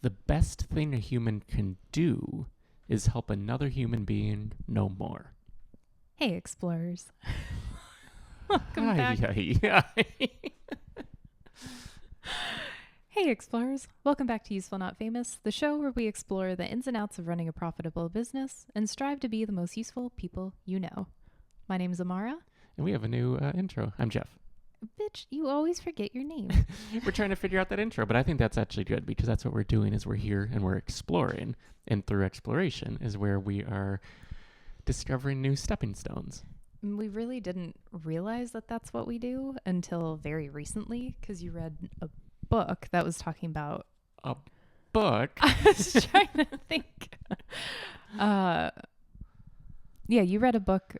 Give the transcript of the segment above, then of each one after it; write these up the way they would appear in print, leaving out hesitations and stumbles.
The best thing a human can do is help another human being know more. Hey, explorers. Welcome back. Yeah. Hey, explorers. Welcome back to Useful Not Famous, the show where we explore the ins and outs of running a profitable business and strive to be the most useful people you know. My name is Amara. And we have a new intro. I'm Jeff. Bitch, you always forget your name. We're trying to figure out that intro, but I think that's actually good because that's what we're doing is we're here and we're exploring. And through exploration is where we are discovering new stepping stones. We really didn't realize that that's what we do until very recently because you read a book that was talking about... A book? I was trying to think. Yeah, you read a book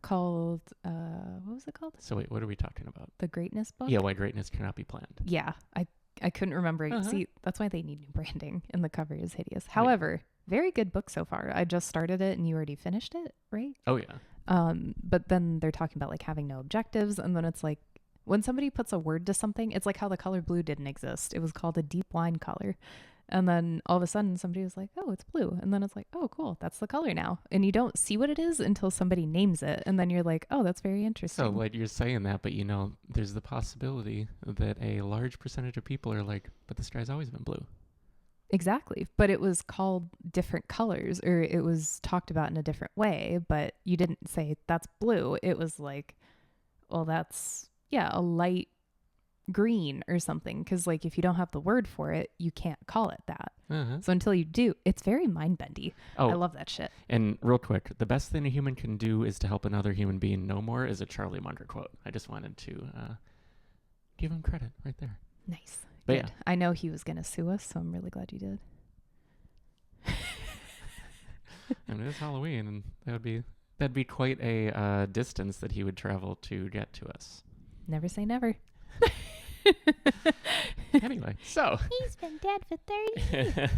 called... what was it called? So wait, what are we talking about? The Greatness book? Yeah, Why Greatness Cannot Be Planned. Yeah, I couldn't remember. Uh-huh. See, that's why they need new branding, and the cover is hideous. However, very good book so far. I just started it, and you already finished it, right? Oh, yeah. But then they're talking about like having no objectives, and then it's like when somebody puts a word to something, it's like how the color blue didn't exist. It was called a deep wine color. And then all of a sudden somebody was like, oh, it's blue. And then it's like, oh, cool. That's the color now. And you don't see what it is until somebody names it. And then you're like, oh, that's very interesting. So like you're saying that, but there's the possibility that a large percentage of people are like, but the sky's always been blue. Exactly. But it was called different colors, or it was talked about in a different way, but you didn't say that's blue. It was like, well, that's, a light green or something. Because like if you don't have the word for it, you can't call it that. Uh-huh. So until you do, it's very mind-bendy. Oh, I love that shit. And real quick, the best thing a human can do is to help another human being know more is a Charlie Munger quote. I just wanted to give him credit right there. Nice. But Good. yeah. I know he was going to sue us, so I'm really glad you did. I mean, it's Halloween, and that'd be quite a distance that he would travel to get to us. Never say never. Anyway, so he's been dead for 30 years.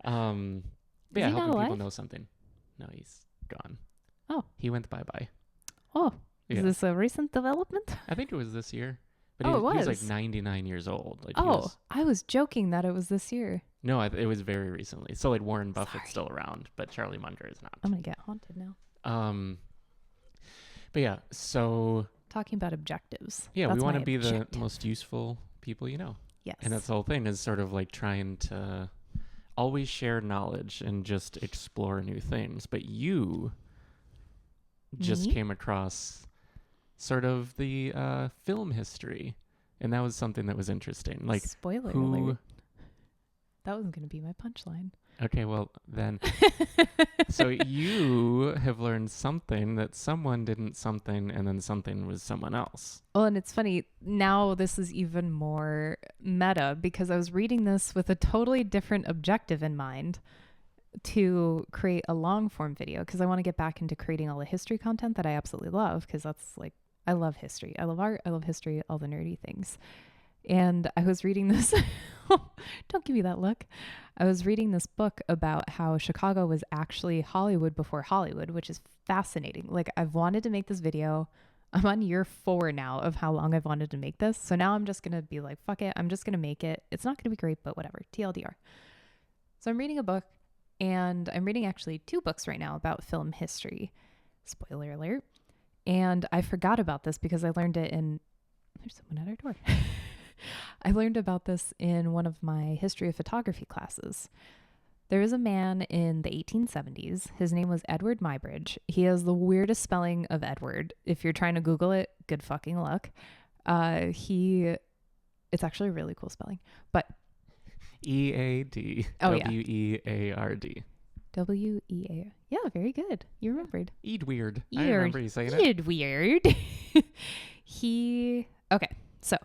Yeah, he helping not people alive? know something. No, he's gone. Oh. He went bye-bye. Oh, Yeah. is this a recent development? I think it was this year. But Oh, he it was was. like 99 years old. Like I was joking that it was this year. No, it was very recently. So like Warren Buffett's Sorry. still around, but Charlie Munger is not. I'm going to get haunted now. But yeah, so Talking about objectives. yeah, That's we want my to be the object. most useful people you know. Yes. And that's the whole thing is sort of like trying to always share knowledge and just explore new things. But you just Me? came across sort of the film history. And that was something that was interesting. Like Spoiler who... alert. That wasn't going to be my punchline. Okay, well, then... So you have learned something that someone didn't something, and then something was someone else. Well, and it's funny, now this is even more meta because I was reading this with a totally different objective in mind to create a long form video because I want to get back into creating all the history content that I absolutely love because that's like, I love history. I love art. I love history, all the nerdy things. And I was reading this, don't give me that look. I was reading this book about how Chicago was actually Hollywood before Hollywood, which is fascinating. Like I've wanted to make this video. I'm on year 4 now of how long I've wanted to make this. So now I'm just going to be like, fuck it. I'm just going to make it. It's not going to be great, but whatever. TLDR. So I'm reading a book and I'm reading actually 2 books right now about film history. Spoiler alert. And I forgot about this because I learned it in, there's someone at our door. I learned about this in one of my history of photography classes. There was a man in the 1870s. His name was Edward Muybridge. He has the weirdest spelling of Edward. If you're trying to Google it, good fucking luck. It's actually a really cool spelling. But E-A-D W-E-A-R-D. W-E-A. Yeah, very good. You remembered. Eadweird. I remember you saying it. Eadweird. Okay, so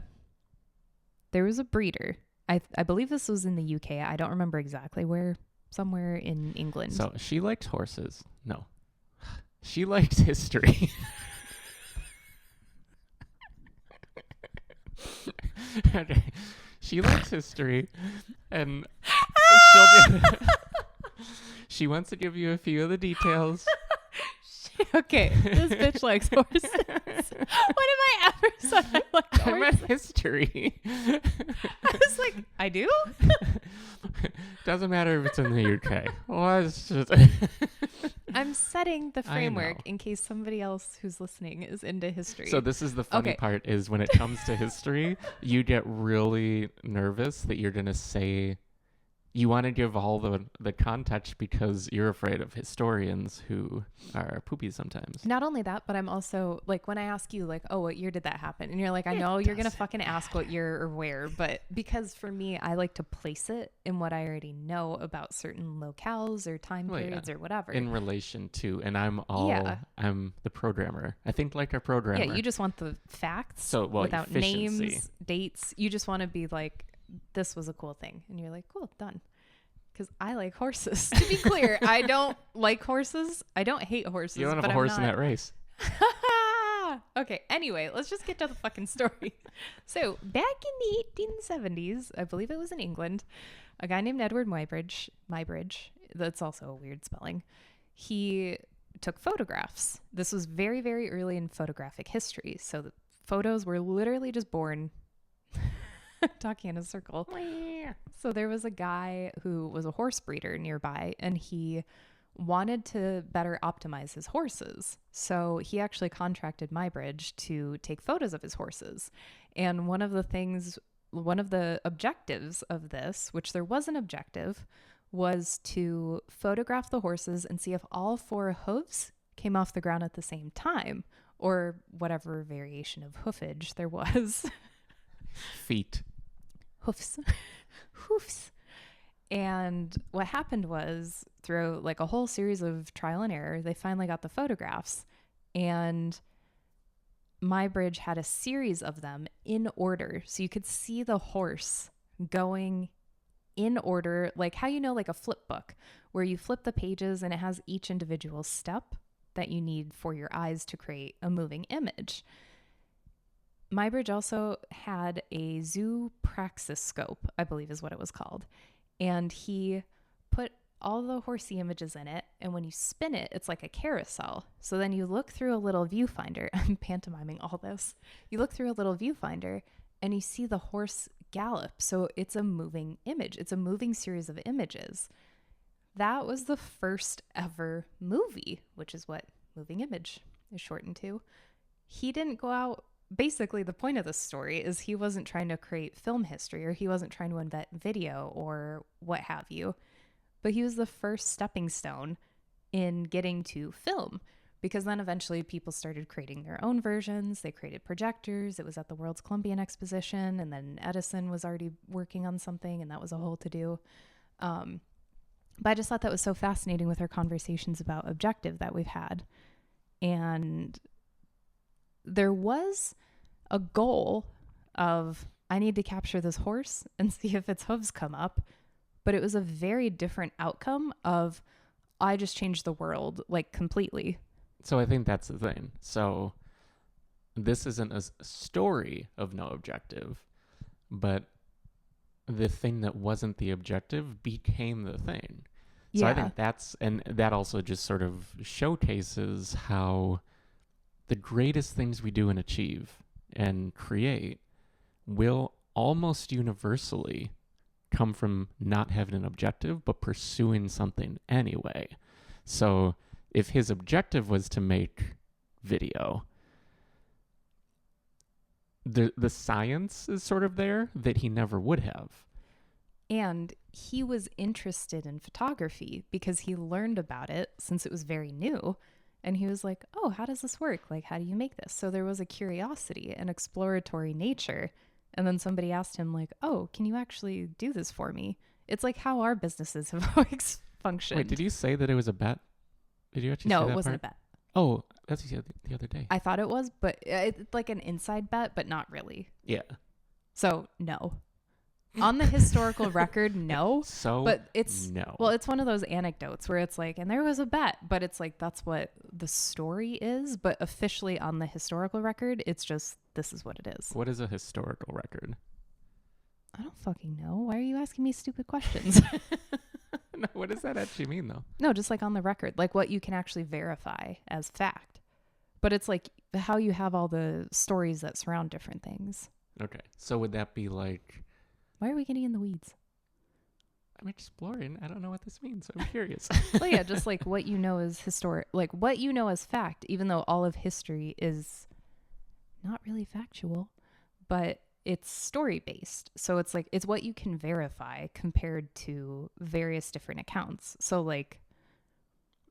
there was a breeder. I believe this was in the UK. I don't remember exactly where. Somewhere in England. So she liked horses. No. She liked history. Okay. She likes history. And she wants to give you a few of the details. Okay, this bitch likes horses. When have I ever said I like I meant horses? history. I was like, I do? Doesn't matter if it's in the UK. Let's just I'm setting the I framework know. in case somebody else who's listening is into history. So this is the funny Okay. part is when it comes to history, you get really nervous that you're going to say you want to give all the context because you're afraid of historians who are poopy sometimes. Not only that, but I'm also like, when I ask you like, oh, what year did that happen? And you're like, I It know you're going to doesn't fucking ask what year or where, but because for me, I like to place it in what I already know about certain locales or time Well, yeah. periods or whatever. In relation to, and I'm the programmer. I think like a Yeah, programmer. you just want the facts So, well, without efficiency. names, dates. You just want to be like, this was a cool thing. And you're like, cool, done. Because I like horses. To be clear, I don't like horses. I don't hate horses. You don't have but a horse in that race. Okay, anyway, let's just get to the fucking story. So, back in the 1870s, I believe it was in England, a guy named Edward Muybridge, that's also a weird spelling, he took photographs. This was very, very early in photographic history. So, the photos were literally just born talking in a circle. So there was a guy who was a horse breeder nearby, and he wanted to better optimize his horses. So he actually contracted Muybridge to take photos of his horses. And one of the objectives of this, which there was an objective, was to photograph the horses and see if all four hooves came off the ground at the same time, or whatever variation of hoofage there was. Feet. Hoofs. And what happened was, through like a whole series of trial and error, they finally got the photographs, and Muybridge had a series of them in order. So you could see the horse going in order, like how you know, like a flip book, where you flip the pages and it has each individual step that you need for your eyes to create a moving image. Muybridge also had a zoopraxiscope, I believe is what it was called. And he put all the horsey images in it. And when you spin it, it's like a carousel. So then you look through a little viewfinder. I'm pantomiming all this. You look through a little viewfinder and you see the horse gallop. So it's a moving image. It's a moving series of images. That was the first ever movie, which is what moving image is shortened to. He didn't go out. Basically, the point of this story is he wasn't trying to create film history, or he wasn't trying to invent video or what have you, but he was the first stepping stone in getting to film, because then eventually people started creating their own versions. They created projectors. It was at the World's Columbian Exposition, and then Edison was already working on something, and that was a whole to-do. But I just thought that was so fascinating with our conversations about objective that we've had. And there was a goal of, I need to capture this horse and see if its hooves come up. But it was a very different outcome of, I just changed the world, like, completely. So I think that's the thing. So this isn't a story of no objective, but the thing that wasn't the objective became the thing. So I think and that also just sort of showcases how the greatest things we do and achieve and create will almost universally come from not having an objective, but pursuing something anyway. So if his objective was to make video, the science is sort of there that he never would have. And he was interested in photography because he learned about it since it was very new. And he was like, oh, how does this work? Like, how do you make this? So there was a curiosity, an exploratory nature. And then somebody asked him, like, oh, can you actually do this for me? It's like how our businesses have always functioned. Wait, did you say that it was a bet? Did you actually say that No, it wasn't part? a bet. Oh, that's what you said the other day. I thought it was, but it's like an inside bet, but not really. Yeah. So, no. On the historical record, no. So, but it's no. Well, it's one of those anecdotes where it's like, and there was a bet, but it's like, that's what the story is. But officially on the historical record, it's just, this is what it is. What is a historical record? I don't fucking know. Why are you asking me stupid questions? No, What does that actually mean, though? No, just like on the record, like what you can actually verify as fact. But it's like how you have all the stories that surround different things. Okay. So would that be like... Why are we getting in the weeds? I'm exploring. I don't know what this means. I'm curious. Well, yeah, just like what you know is historic, like what you know as fact, even though all of history is not really factual, but it's story based. So it's like, it's what you can verify compared to various different accounts. So like,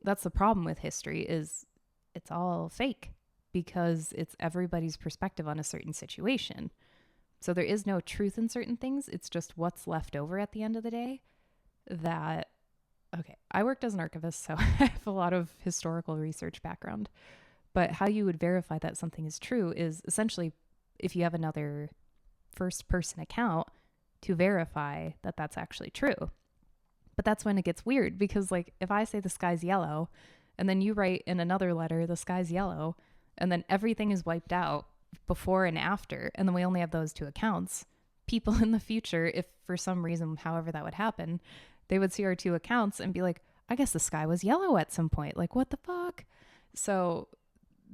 that's the problem with history is it's all fake because it's everybody's perspective on a certain situation. So there is no truth in certain things. It's just what's left over at the end of the day. That, okay, I worked as an archivist, so I have a lot of historical research background. But how you would verify that something is true is essentially if you have another first person account to verify that that's actually true. But that's when it gets weird because, like, if I say the sky's yellow and then you write in another letter the sky's yellow and then everything is wiped out before and after, and then we only have those two accounts, people in the future, if for some reason, however that would happen, they would see our two accounts and be like, I guess the sky was yellow at some point. Like, what the fuck? So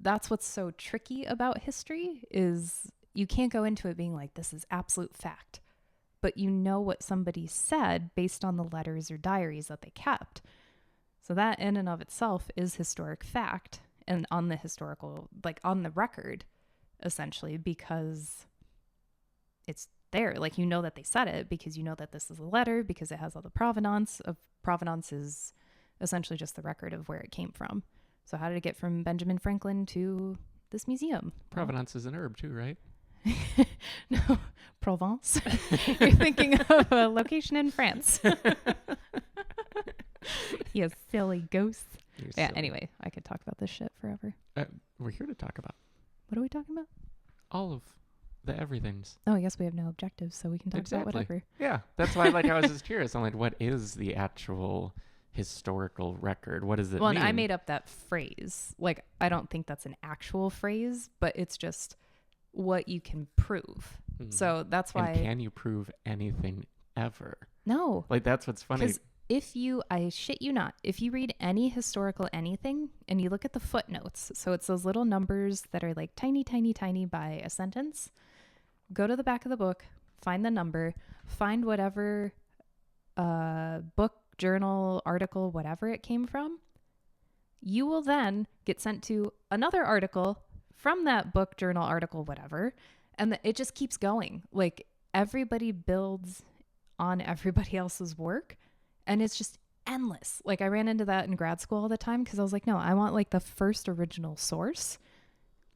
that's what's so tricky about history is you can't go into it being like, this is absolute fact. But you know what somebody said based on the letters or diaries that they kept. So that in and of itself is historic fact and on the historical, like on the record, essentially, because it's there. Like, you know that they said it because you know that this is a letter because it has all the provenance of provenance is essentially just the record of where it came from. So how did it get from Benjamin Franklin to this museum? Provenance is an herb too, right? No, Provence. You're thinking of a location in France. You silly ghost. Yeah, Silly. anyway, I could talk about this shit forever. We're here to talk about What are we talking about? all of the everythings. Oh, I guess we have no objectives, so we can talk Exactly. about whatever. Yeah, that's why I was just curious. I'm like, what is the actual historical record? What does it Well, mean? and I made up that phrase. Like, I don't think that's an actual phrase, but it's just what you can prove. Mhm. So that's why. And can you prove anything ever? No. Like, that's what's funny. Because I shit you not, if you read any historical anything and you look at the footnotes, so it's those little numbers that are like tiny, tiny, tiny by a sentence, go to the back of the book, find the number, find whatever book, journal, article, whatever it came from. You will then get sent to another article from that book, journal, article, whatever. And it just keeps going. Like, everybody builds on everybody else's work. And it's just endless. Like, I ran into that in grad school all the time because I was like, no, I want like the first original source.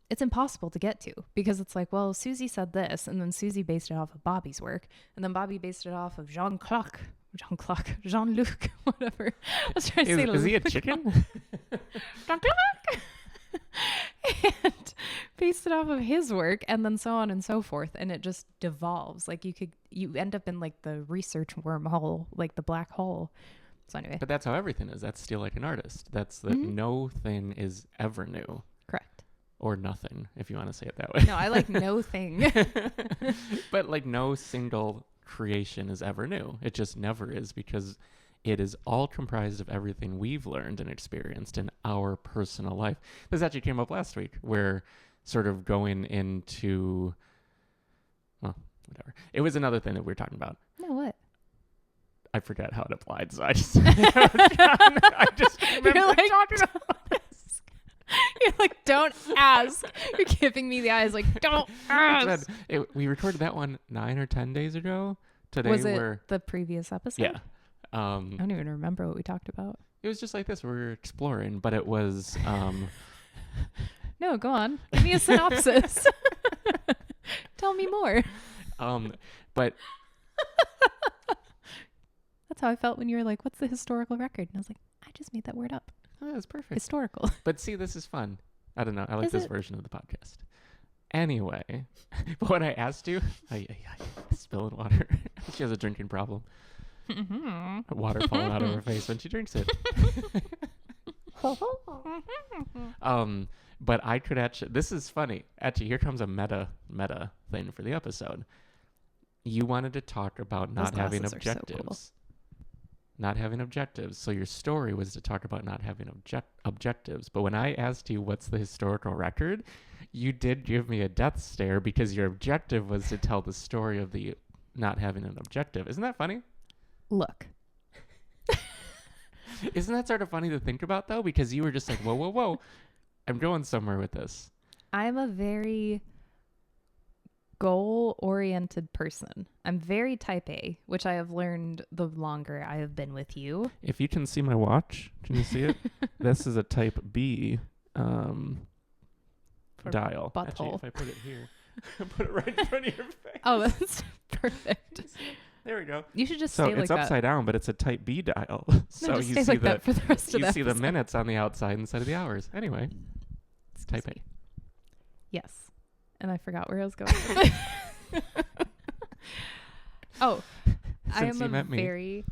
It's impossible to get to because it's like, well, Susie said this, and then Susie based it off of Bobby's work, and then Bobby based it off of Jean-Luc, whatever. I was trying to say is he a chicken? Jean-Luc. And based it off of his work, and then so on and so forth, and it just devolves. Like, you end up in like the research wormhole, like the black hole. So anyway, But that's how everything is. That's still like an artist. That's that no thing is ever new. correct. Or nothing, if you want to say it that way. No, I like no thing. But like no single creation is ever new. It just never is because it is all comprised of everything we've learned and experienced in our personal life. This actually came up last week where sort of going into, well, whatever. It was another thing that we were talking about. No, what? I forget how it applied, so I just I just remember You're like, talking about this. You're like, don't ask. You're giving me the eyes like, don't ask. We recorded that one 9 or 10 days ago. Today Was it we're the previous episode? yeah. I don't even remember what we talked about. It was just like this. We were exploring, but it was No, go on. Give me a synopsis. Tell me more. but That's how I felt when you were like, what's the historical record? And I was like, I just made that word up. that was perfect. Historical. But see, this is fun. I don't know. I like Is this it? version of the podcast. Anyway, but when I asked you, spilling water. She has a drinking problem. Water falling out of her face when she drinks it. But I could actually, this is funny. Actually, here comes a meta thing for the episode. You wanted to talk about not having glasses are so objectives. cool. not having objectives. So your story was to talk about not having objectives. But when I asked you what's the historical record, you did give me a death stare because your objective was to tell the story of the not having an objective. Isn't that funny? Look. Isn't that sort of funny to think about, though? Because you were just like, whoa, whoa, whoa. I'm going somewhere with this. I'm a very goal-oriented person. I'm very type A, which I have learned the longer I have been with you. If you can see my watch, can you see it? This is a type B dial. Butthole. Actually, if I put it here, put it right in front of your face. Oh, that's perfect. There we go. You should just So stay like it's that. upside down, but it's a type B dial. So No, just you stay see like that for the rest of you the see the episode. minutes on the outside instead of the hours. Anyway, it's type A. Yes. And I forgot where I was going. Oh, I Since you am a met me. very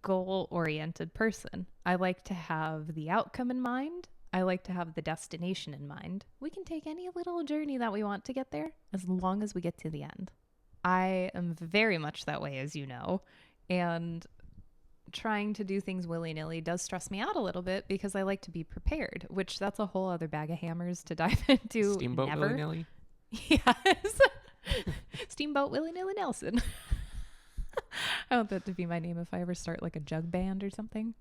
goal-oriented person. I like to have the outcome in mind. I like to have the destination in mind. We can take any little journey that we want to get there as long as we get to the end. I am very much that way, as you know, and trying to do things willy-nilly does stress me out a little bit because I like to be prepared, which that's a whole other bag of hammers to dive into. Steamboat Never. willy-nilly? Yes. Steamboat Willy-Nilly Nelson. I want that to be my name if I ever start like a jug band or something.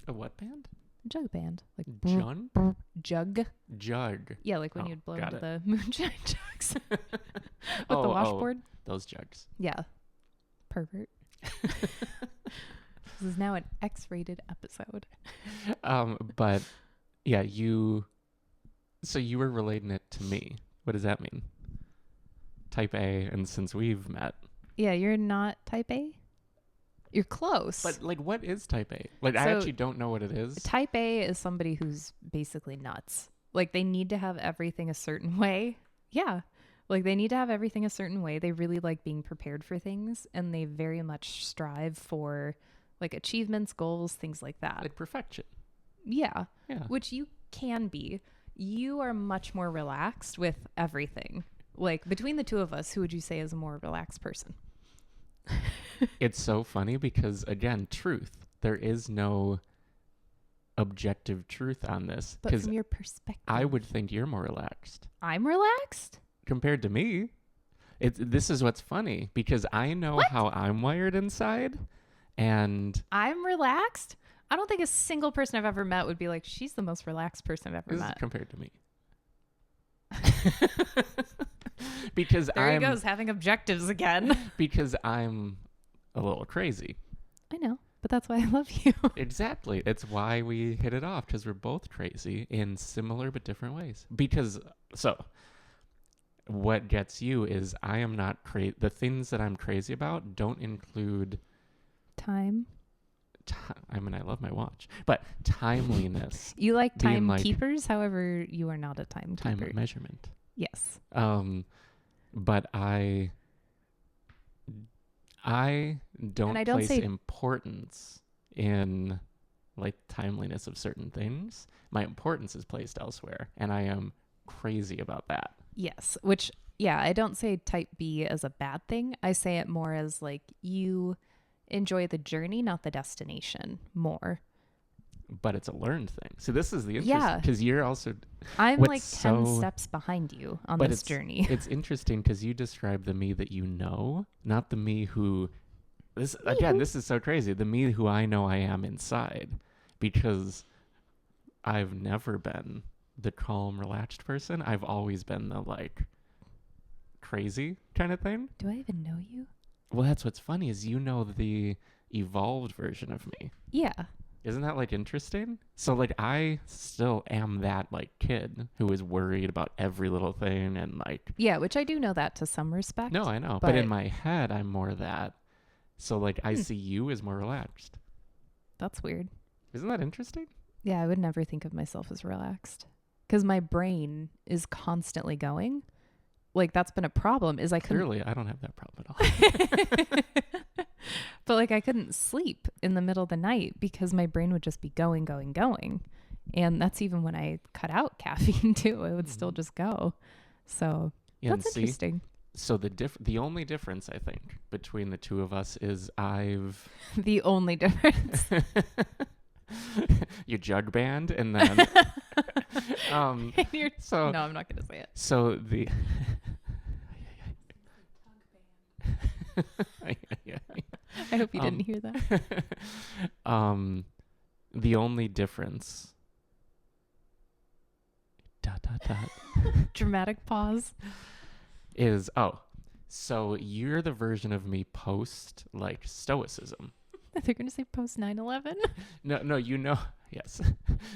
A what band? Jug band. Like Jun? jug. Jug. Yeah, like when Oh, you'd blow got into it. the moonshine jugs with Oh, the washboard. Those jugs. Yeah. Pervert. This is now an X-rated episode. But yeah, so you were relating it to me. What does that mean? Type A, and since we've met. Yeah, you're not type A? You're close. But like, what is type A? Like, I So, actually don't know what it is. Type A is somebody who's basically nuts. Like, they need to have everything a certain way. Yeah. Like, they need to have everything a certain way. They really like being prepared for things, and they very much strive for, like, achievements, goals, things like that. Like perfection. Yeah. Yeah. Which you can be. You are much more relaxed with everything. Like, between the two of us, who would you say is a more relaxed person? It's so funny because, again, truth. There is no objective truth on this. But Because from your perspective. I would think you're more relaxed I'm relaxed? compared to me. This is what's funny because I know What? how I'm wired inside, and I'm relaxed? I don't think a single person I've ever met would be like, she's the most relaxed person I've ever this is met. compared to me. Because There he I'm goes, having objectives again. because I'm a little crazy. I know, but that's why I love you. Exactly. It's why we hit it off, because we're both crazy in similar but different ways. What gets you is I am not crazy. The things that I'm crazy about don't include Time. I mean, I love my watch, but timeliness, You like Being like- timekeepers, however, you are not a timekeeper. time measurement. Yes. But I don't And I don't place say- importance in like timeliness of certain things. My importance is placed elsewhere, and I am crazy about that. Yes. Which, yeah, I don't say type B as a bad thing. I say it more as like you enjoy the journey, not the destination more. But it's a learned thing. So this is the Yeah. interesting, because you're also, I'm What's like 10 so- steps behind you on but this journey. it's interesting because you describe the me that you know, not the me who, this is so crazy, the me who I know I am inside, because I've never been the calm, relaxed person. I've always been the like crazy kind of thing. Do I even know you? Well, that's what's funny is you know the evolved version of me. Yeah. Isn't that like interesting? So like I still am that like kid who is worried about every little thing and like Yeah, which I do know that to some respect. no, I know. But in my head I'm more that. So like I see you as more relaxed. That's weird. Isn't that interesting? Yeah, I would never think of myself as relaxed because my brain is constantly going. Like that's been a problem is I couldn't Clearly I don't have that problem at all. but like I couldn't sleep in the middle of the night because my brain would just be going. And that's even when I cut out caffeine too. It would still just go. So Yeah, and that's see, interesting. So the only difference I think between the two of us is I've The only difference. you jug band and then so No, I'm not going to say it. so the I hope you didn't hear that. The only difference dot dot dot Dramatic pause. is so you're the version of me post like stoicism. They're going to say post 9/11. No, yes.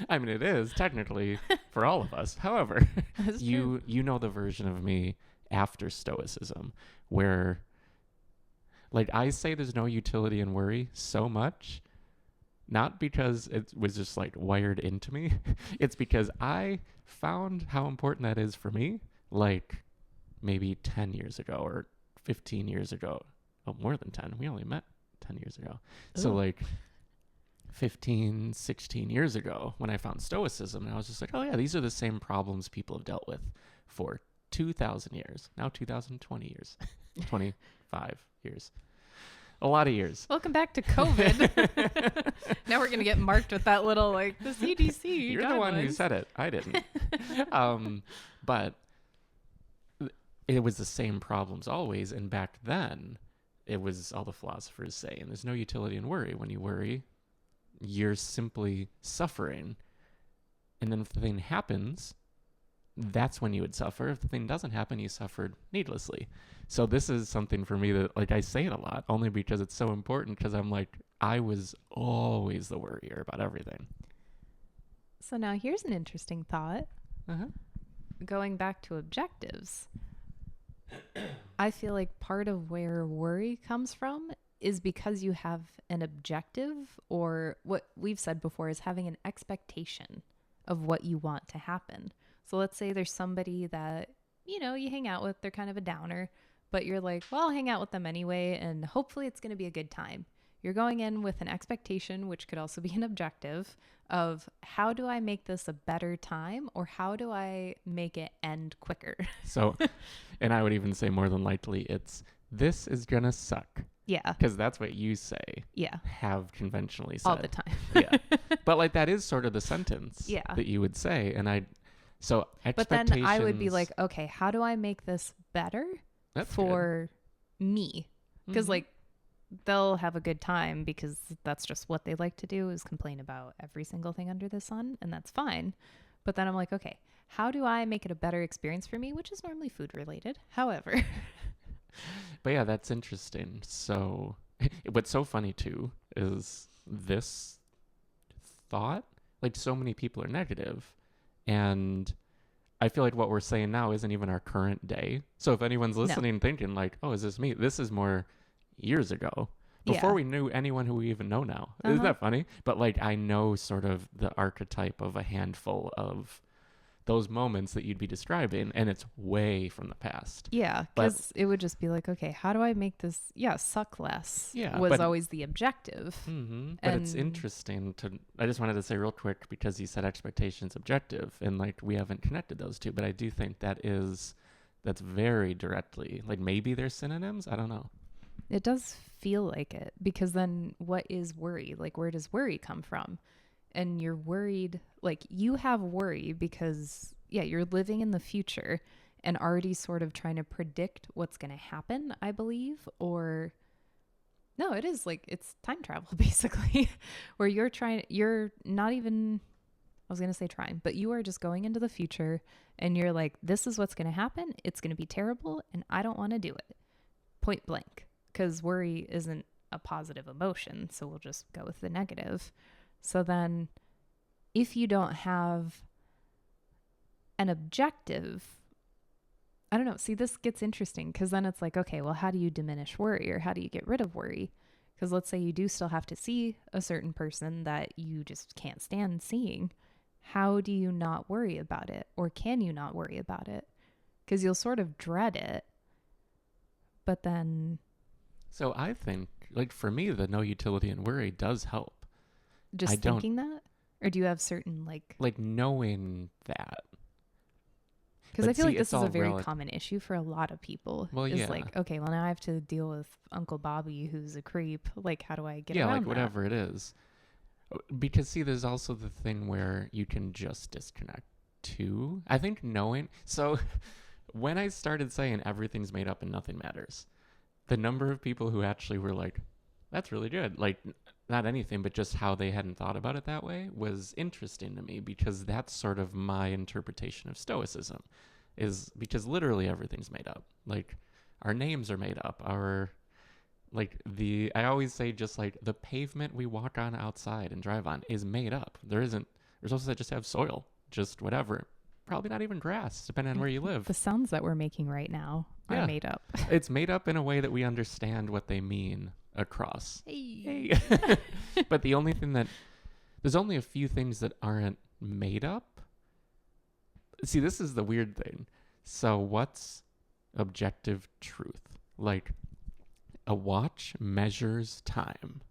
I mean, it is technically for all of us. However, you know the version of me after stoicism where like I say there's no utility in worry so much, not because it was just like wired into me. It's because I found how important that is for me, like maybe 10 years ago or 15 years ago. Oh, more than 10. We only met 10 years ago. Ooh. So like 15, 16 years ago when I found stoicism, and I was just like, oh yeah, these are the same problems people have dealt with for 2,000 years. Now 2020 years. 25 years. A lot of years. Welcome back to COVID. Now we're going to get marked with that little, like, the CDC. You're guidelines. the one who said it. I didn't. But it was the same problems always. And back then, it was all the philosophers saying there's no utility in worry. When you worry, you're simply suffering. And then if the thing happens, that's when you would suffer. If the thing doesn't happen, you suffered needlessly. So this is something for me that, like, I say it a lot, only because it's so important, because I'm like, I was always the worrier about everything. So now here's an interesting thought. Uh-huh. Going back to objectives, I feel like part of where worry comes from is because you have an objective, or what we've said before is having an expectation of what you want to happen. So let's say there's somebody that, you hang out with, they're kind of a downer, but you're like, well, I'll hang out with them anyway, and hopefully it's going to be a good time. You're going in with an expectation, which could also be an objective, of how do I make this a better time, or how do I make it end quicker? So, and I would even say more than likely this is going to suck. Yeah. Because that's what you say. Yeah. Have conventionally said. All the time. Yeah. But like that is sort of the sentence that you would say. And so expectations. But then I would be like, okay, how do I make this better for me? Because like they'll have a good time because that's just what they like to do, is complain about every single thing under the sun. And that's fine. But then I'm like, okay, how do I make it a better experience for me? Which is normally food related. However. But yeah, that's interesting. So what's so funny too is this thought, like so many people are negative, and I feel like what we're saying now isn't even our current day. So if anyone's listening thinking like, oh, is this me? This is more years ago, before we knew anyone who we even know now. Isn't that funny? But like I know sort of the archetype of a handful of those moments that you'd be describing, and it's way from the past. Yeah, because it would just be like, okay, how do I make this suck less? Yeah, was always the objective. Mm-hmm. But it's interesting I just wanted to say real quick, because you said expectations objective, and like we haven't connected those two, but I do think that's very directly, like maybe they're synonyms, I don't know. It does feel like it, because then what is worry? Like, where does worry come from? And you're worried, like you have worry because you're living in the future and already sort of trying to predict what's going to happen, I believe. Or no, it is like, it's time travel basically, where you're not even, I was going to say trying, but you are just going into the future and you're like, this is what's going to happen. It's going to be terrible and I don't want to do it. Point blank. Because worry isn't a positive emotion. So we'll just go with the negative. So then if you don't have an objective, I don't know. See, this gets interesting, because then it's like, okay, well, how do you diminish worry, or how do you get rid of worry? Because let's say you do still have to see a certain person that you just can't stand seeing. How do you not worry about it? Or can you not worry about it? Because you'll sort of dread it. But then. So I think, like for me, the no utility in worry does help. Just thinking that? Or do you have certain like... Like knowing that. Because I feel like this it's is a all very common issue for a lot of people. Well, is yeah. like, okay, well now I have to deal with Uncle Bobby who's a creep. Like, how do I get Yeah, around like that? whatever it is. Because see, there's also the thing where you can just disconnect too. I think knowing. So when I started saying everything's made up and nothing matters, the number of people who actually were like, that's really good. Like, not anything, but just how they hadn't thought about it that way was interesting to me, because that's sort of my interpretation of Stoicism, is because literally everything's made up. Like, our names are made up. I always say, just like the pavement we walk on outside and drive on is made up. We're supposed to just have soil, just whatever. Probably not even grass, depending on where you live. The sounds that we're making right now are made up. It's made up in a way that we understand what they mean across. Hey. But there's only a few things that aren't made up. See, this is the weird thing. So what's objective truth? Like, a watch measures time.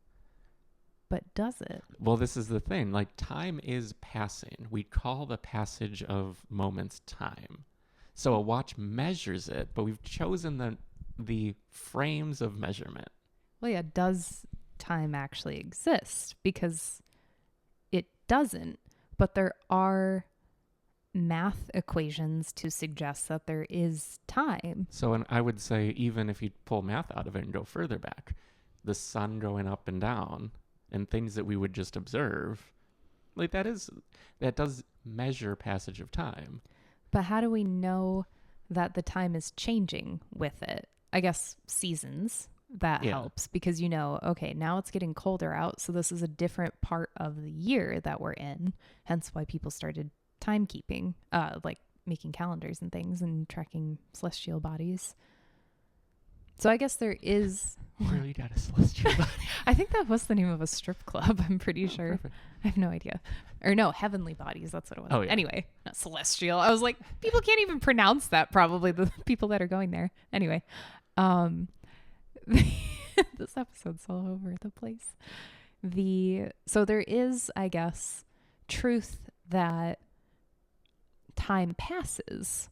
But does it? Well, this is the thing. Like, time is passing. We call the passage of moments time. So a watch measures it, but we've chosen the frames of measurement. Well, yeah, does time actually exist? Because it doesn't, but there are math equations to suggest that there is time. So, and I would say, even if you pull math out of it and go further back, the sun going up and down and things that we would just observe, like that does measure passage of time. But how do we know that the time is changing with it? I guess seasons, that helps, because okay, now it's getting colder out, so this is a different part of the year that we're in, hence why people started timekeeping, like making calendars and things and tracking celestial bodies. So I guess there is... Really got a celestial body? I think that was the name of a strip club, I'm pretty sure. Perfect. I have no idea. Or no, heavenly bodies, that's what it was. Oh, yeah. Anyway, not celestial. I was like, people can't even pronounce that, probably, the people that are going there. Anyway, this episode's all over the place. So there is, I guess, truth that time passes.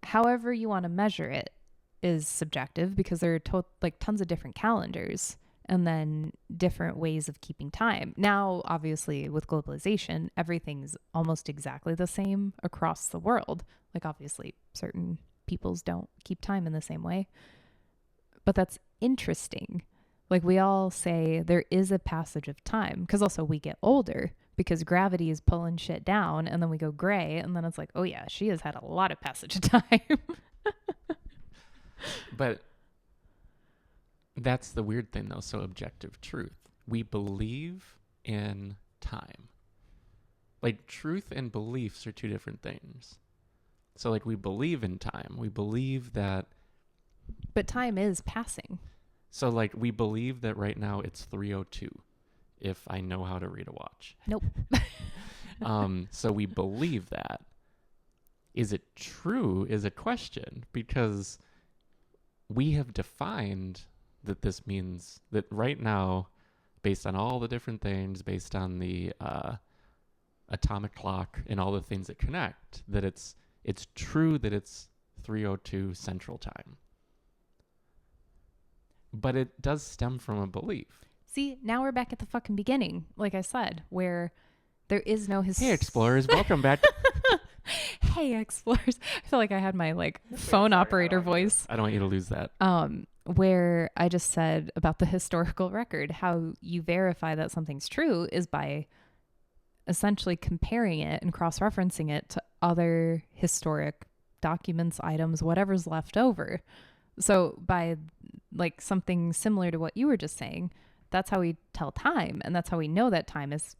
However you want to measure it is subjective, because there are tons of different calendars and then different ways of keeping time. Now, obviously, with globalization, everything's almost exactly the same across the world. Like, obviously, certain peoples don't keep time in the same way. But that's interesting. Like, we all say there is a passage of time, because also we get older, because gravity is pulling shit down, and then we go gray, and then it's like, oh yeah, she has had a lot of passage of time. But that's the weird thing, though. So objective truth. We believe in time. Like, truth and beliefs are two different things. So, like, we believe in time. We believe that... But time is passing. So, like, we believe that right now it's 3:02, if I know how to read a watch. Nope. So we believe that. Is it true is a question, because we have defined that this means that right now, based on all the different things, based on the atomic clock and all the things that connect, that it's true that it's 3:02 Central Time. But it does stem from a belief. See, now we're back at the fucking beginning, like I said, where there is no Hey, explorers, welcome back. Hey, explorers. I feel like I had my phone operator voice. I don't want you to lose that. Where I just said about the historical record, how you verify that something's true is by essentially comparing it and cross-referencing it to other historic documents, items, whatever's left over. So by something similar to what you were just saying, that's how we tell time, and that's how we know that time is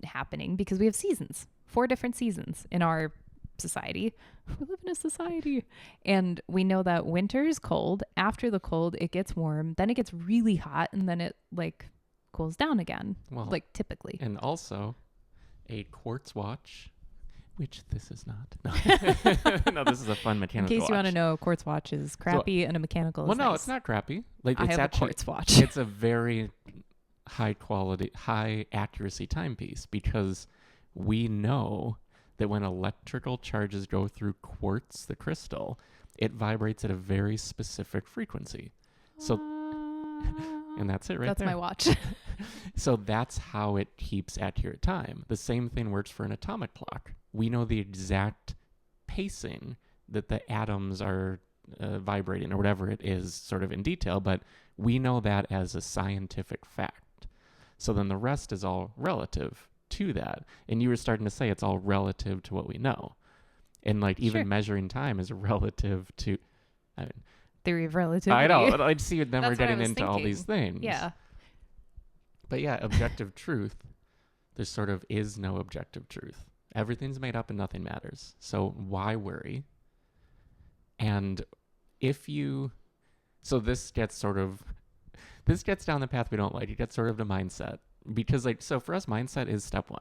happening, because we have seasons, 4 different seasons in our society. We live in a society, and we know that winter is cold. After the cold, it gets warm, then it gets really hot, and then it cools down again, typically. And also a quartz watch, which this is not. No, this is a fun mechanical watch. In case you want to know, a quartz watch is crappy, and a mechanical is nice. It's not crappy. I It's have actually, a quartz watch. It's a very high quality, high accuracy timepiece, because we know that when electrical charges go through quartz, the crystal, it vibrates at a very specific frequency. So, and that's it right That's there. my watch. So that's how it keeps accurate time. The same thing works for an atomic clock. We know the exact pacing that the atoms are vibrating or whatever it is sort of in detail, but we know that as a scientific fact. So then the rest is all relative to that. And you were starting to say it's all relative to what we know. And like even Sure. measuring time is relative to, I mean, Theory of relativity. I know. I see then we're That's what I getting was into all thinking. these things. Yeah. But yeah, objective truth, there sort of is no objective truth. Everything's made up and nothing matters. So why worry? And so this gets down the path we don't like. It gets sort of the mindset. Because like, so for us, mindset is step one.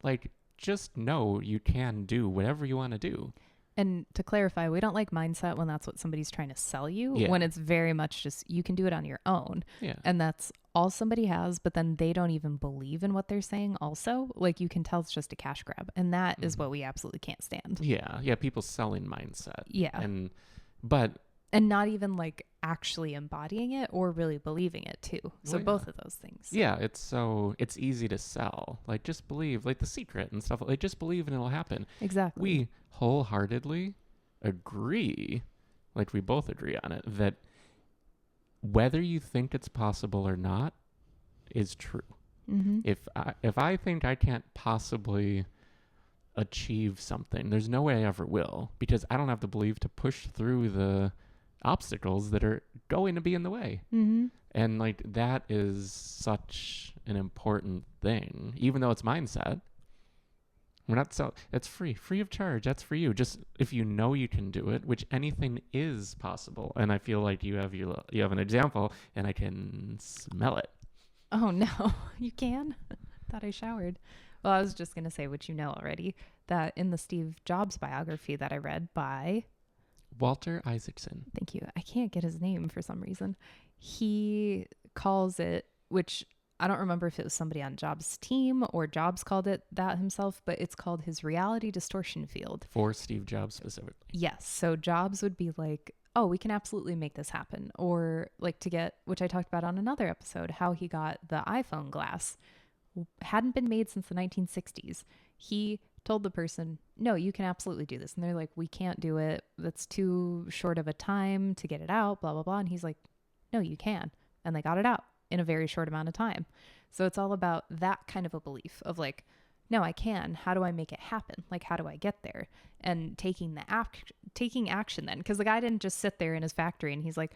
Like, just know you can do whatever you want to do. And to clarify, we don't like mindset when that's what somebody's trying to sell you, Yeah. when it's very much just you can do it on your own. Yeah. And that's all somebody has, but then they don't even believe in what they're saying also. Like you can tell it's just a cash grab. And that is what we absolutely can't stand. Yeah. Yeah. People selling mindset. Yeah. And not even like actually embodying it or really believing it too. So both of those things. Yeah, it's easy to sell. Like just believe, like The Secret and stuff. Like just believe and it'll happen. Exactly. We wholeheartedly agree, like we both agree on it, that whether you think it's possible or not is true. Mm-hmm. If I think I can't possibly achieve something, there's no way I ever will, because I don't have the belief to push through the obstacles that are going to be in the way. Mm-hmm. And like that is such an important thing, even though it's mindset. We're not it's free of charge. That's for you. Just if you know you can do it, which anything is possible. And I feel like you have an example, and I can smell it. Oh no, you can? Thought I showered. Well, I was just gonna say, which you know already, that in the Steve Jobs biography that I read by Walter Isaacson. Thank you. I can't get his name for some reason. He calls it, which I don't remember if it was somebody on Jobs' team or Jobs called it that himself, but it's called his reality distortion field. For Steve Jobs specifically. Yes. So Jobs would be like, oh, we can absolutely make this happen. Or like to get, which I talked about on another episode, how he got the iPhone glass. Hadn't been made since the 1960s. He told the person, no, you can absolutely do this. And they're like, we can't do it. That's too short of a time to get it out, blah, blah, blah. And he's like, no, you can. And they got it out in a very short amount of time. So it's all about that kind of a belief of like, no, I can. How do I make it happen? Like, how do I get there? And taking action then. Because the guy didn't just sit there in his factory and he's like,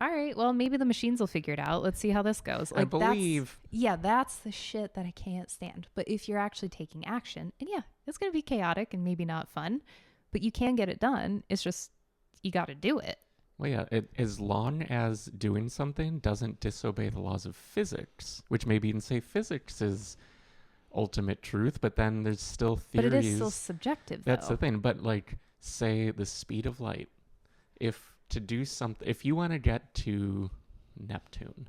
all right, well, maybe the machines will figure it out. Let's see how this goes. Like, I believe. That's the shit that I can't stand. But if you're actually taking action, and yeah, it's going to be chaotic and maybe not fun, but you can get it done. It's just, you got to do it. Well, yeah, as long as doing something doesn't disobey the laws of physics, which maybe even say physics is ultimate truth, but then there's still theories. But it is still subjective, That's though. the thing. But like, say the speed of light. If you want to get to Neptune,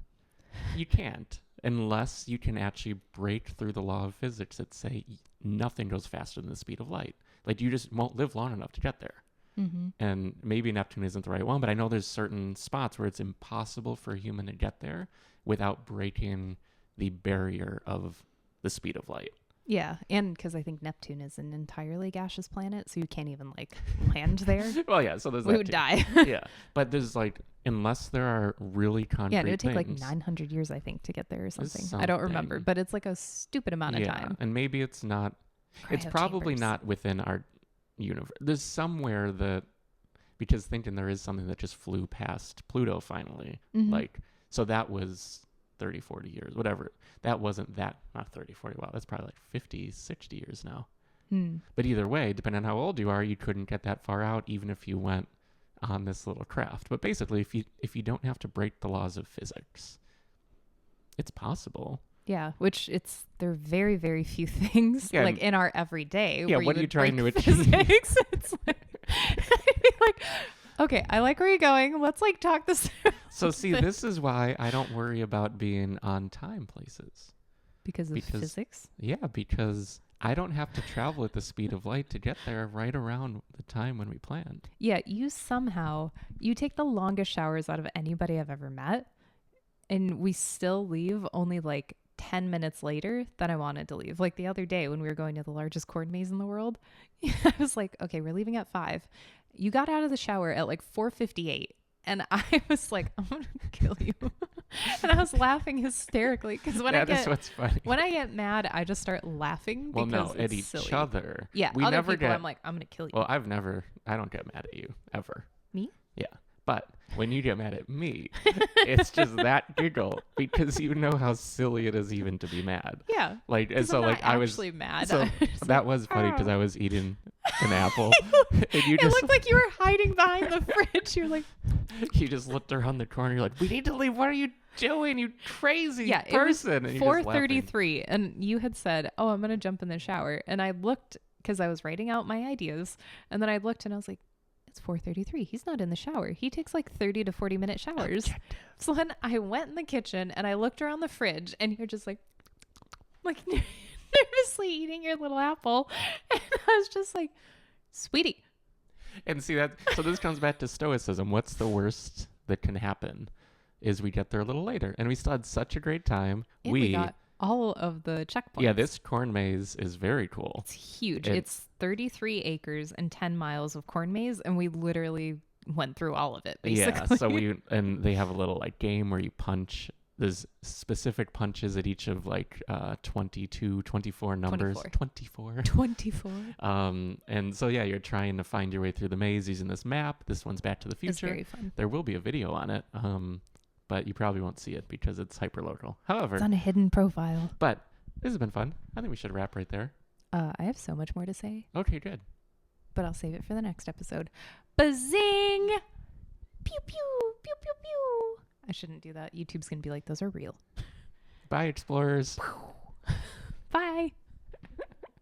you can't unless you can actually break through the law of physics that say nothing goes faster than the speed of light. Like you just won't live long enough to get there. Mm-hmm. And maybe Neptune isn't the right one, but I know there's certain spots where it's impossible for a human to get there without breaking the barrier of the speed of light. Yeah, and because I think Neptune is an entirely gaseous planet, so you can't even like land there. Well, yeah, so there's We that would too. die. Yeah, but there's like, unless there are really concrete Yeah, and it would take like things, 900 years, I think, to get there or something. something. I don't remember, but it's like a stupid amount of yeah, time. and maybe it's not. It's probably Cryo chambers. not within our universe. There's somewhere that, because thinking there is something that just flew past Pluto finally. Mhm. Like, so that was 30, 40 years, whatever. That wasn't that, not 30, 40. Wow, that's probably like 50, 60 years now. Hmm. But either way, depending on how old you are, you couldn't get that far out, even if you went on this little craft. But basically, if you don't have to break the laws of physics, it's possible. Yeah, which there are very, very few things Yeah, like in our everyday. Yeah, where what are you would trying break to achieve? physics. It's like, okay, I like where you're going. Let's like talk this through. So see, this is why I don't worry about being on time places. Because of physics. Yeah, because I don't have to travel at the speed of light to get there right around the time when we planned. Yeah, you take the longest showers out of anybody I've ever met, and we still leave only like 10 minutes later than I wanted to leave. Like the other day when we were going to the largest corn maze in the world, I was like, okay, we're leaving at 5. You got out of the shower at like 4:58. And I was like, I'm going to kill you. And I was laughing hysterically because That's what's funny. When I get mad, I just start laughing. Well, because no, at it's each silly. other. Yeah, we other never people, get. I'm like, I'm going to kill you. Well, I don't get mad at you ever. Me? Yeah. But when you get mad at me, it's just that giggle because you know how silly it is even to be mad. Yeah. Like, and so I'm like not I was actually mad. So that was funny because I was eating an apple, and you It just looked like you were hiding behind the fridge. You're like, you just looked around the corner. You're like, we need to leave. What are you doing, you crazy person? It was 4:33, and you had said, "Oh, I'm gonna jump in the shower," and I looked because I was writing out my ideas, and then I looked and I was like, it's 4:33. He's not in the shower. He takes like 30 to 40 minute showers. Objective. So then I went in the kitchen and I looked around the fridge and you're just like nervously eating your little apple. And I was just like, sweetie. And see that, so this comes back to stoicism. What's the worst that can happen is we get there a little later and we still had such a great time. And we got all of the checkpoints. Yeah, this corn maze is very cool. It's huge. It's 33 acres and 10 miles of corn maze, and we literally went through all of it, basically. Yeah, so and they have a little like game where you punch. There's specific punches at each of like 22, 24 numbers. 24. And so yeah, you're trying to find your way through the maze using this map. This one's Back to the Future. It's very fun. There will be a video on it. But you probably won't see it because it's hyper-local. However, it's on a hidden profile. But this has been fun. I think we should wrap right there. I have so much more to say. Okay, good. But I'll save it for the next episode. Bazing! Pew, pew, pew, pew, pew. I shouldn't do that. YouTube's going to be like, those are real. Bye, explorers. Bye.